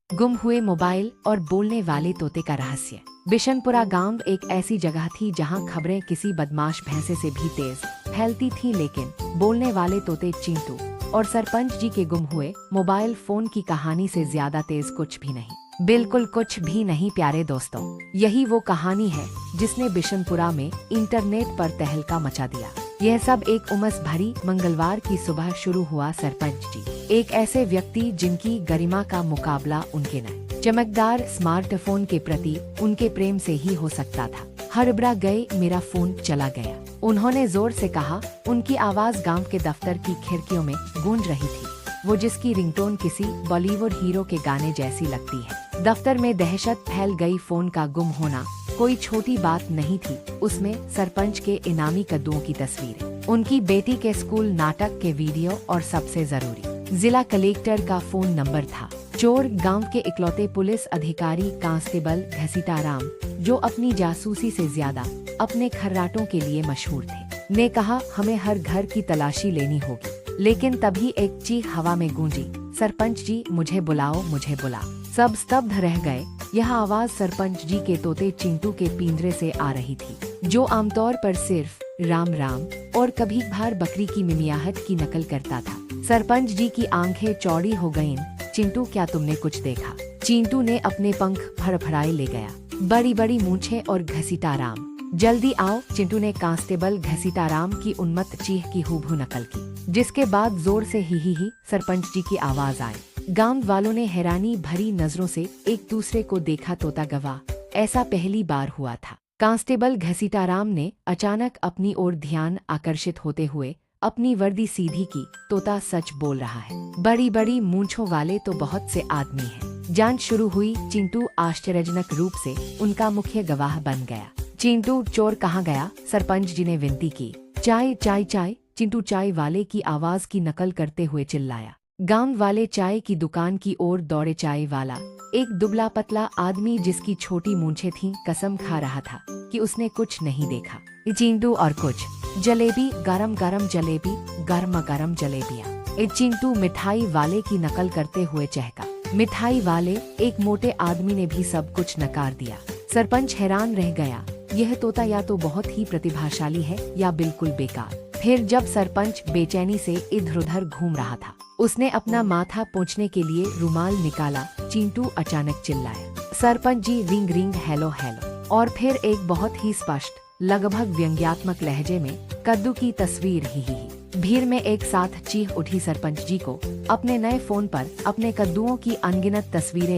गुम हुए मोबाइल और बोलने वाले तोते का रहस्य। बिशनपुरा गांव एक ऐसी जगह थी जहां खबरें किसी बदमाश भैंसे से भी तेज फैलती थीं, लेकिन बोलने वाले तोते चिंटू और सरपंच जी के गुम हुए मोबाइल फोन की कहानी से ज्यादा तेज कुछ भी नहीं, बिल्कुल कुछ भी नहीं। प्यारे दोस्तों, यही वो कहानी है जिसने बिशनपुरा में इंटरनेट पर तहलका मचा दिया। यह सब एक उमस भरी मंगलवार की सुबह शुरू हुआ। सरपंच जी एक ऐसे व्यक्ति जिनकी गरिमा का मुकाबला उनके नए चमकदार स्मार्टफोन के प्रति उनके प्रेम से ही हो सकता था, हड़बड़ा गए। मेरा फोन चला गया, उन्होंने जोर से कहा। उनकी आवाज गांव के दफ्तर की खिड़कियों में गूंज रही थी, वो जिसकी रिंगटोन किसी बॉलीवुड हीरो के गाने जैसी लगती है। दफ्तर में दहशत फैल गई। फोन का गुम होना कोई छोटी बात नहीं थी। उसमें सरपंच के इनामी कद्दुओं की तस्वीरें, उनकी बेटी के स्कूल नाटक के वीडियो और सबसे जरूरी जिला कलेक्टर का फोन नंबर था। चोर गांव के इकलौते पुलिस अधिकारी कांस्टेबल घसीटाराम, जो अपनी जासूसी से ज्यादा अपने खर्राटों के लिए मशहूर थे, ने कहा, हमें हर घर की तलाशी लेनी होगी। लेकिन तभी एक चीख हवा में गूंजी, सरपंच जी मुझे बुलाओ, मुझे बुला। सब स्तब्ध रह गए। यह आवाज सरपंच जी के तोते चिंटू के पिंजरे से आ रही थी, जो आमतौर पर सिर्फ राम राम और कभी भार बकरी की मिमियाहट की नकल करता था। सरपंच जी की आंखें चौड़ी हो गईं। चिंटू, क्या तुमने कुछ देखा? चिंटू ने अपने पंख फड़फड़ाए ले गया, बड़ी बड़ी मूंछें और घसीटाराम। जल्दी आओ, चिंटू ने कांस्टेबल घसीटाराम की उन्मत्त चीख की हूबहू नकल की, जिसके बाद जोर से ही सरपंच जी की आवाज आई। गांव वालों ने हैरानी भरी नजरों से एक दूसरे को देखा। तोता गवाह, ऐसा पहली बार हुआ था। कांस्टेबल घसीटाराम ने अचानक अपनी ओर ध्यान आकर्षित होते हुए अपनी वर्दी सीधी की। तोता सच बोल रहा है, बड़ी बड़ी मूंछों वाले तो बहुत से आदमी हैं। जांच शुरू हुई। चिंटू आश्चर्यजनक रूप से उनका मुख्य गवाह बन गया। चिंटू, चोर कहाँ गया? सरपंच जी ने विनती की। चाय चाय चाय, चिंटू चाय वाले की आवाज की नकल करते हुए चिल्लाया। गांव वाले चाय की दुकान की ओर दौड़े। चाय वाला, एक दुबला पतला आदमी जिसकी छोटी मूंछें थीं, कसम खा रहा था कि उसने कुछ नहीं देखा। चिंटू, और कुछ जलेबी, गरम गरम जलेबी, गर्मा गर्म जलेबियाँ। चिंटू मिठाई वाले की नकल करते हुए चहका। मिठाई वाले, एक मोटे आदमी ने भी सब कुछ नकार दिया। सरपंच हैरान रह गया, यह तोता या तो बहुत ही प्रतिभाशाली है या बिल्कुल बेकार। फिर जब सरपंच बेचैनी से इधर उधर घूम रहा था, उसने अपना माथा पोंछने के लिए रुमाल निकाला। चिंटू अचानक चिल्लाया, sarpanch ji, ring ring, hello hello. और फिर एक बहुत ही स्पष्ट, लगभग व्यंग्यात्मक लहजे में, कद्दू की तस्वीर ही। भीड़ में एक साथ चीख उठी। सरपंच जी को अपने नए फोन पर अपने कद्दुओं की अनगिनत तस्वीरें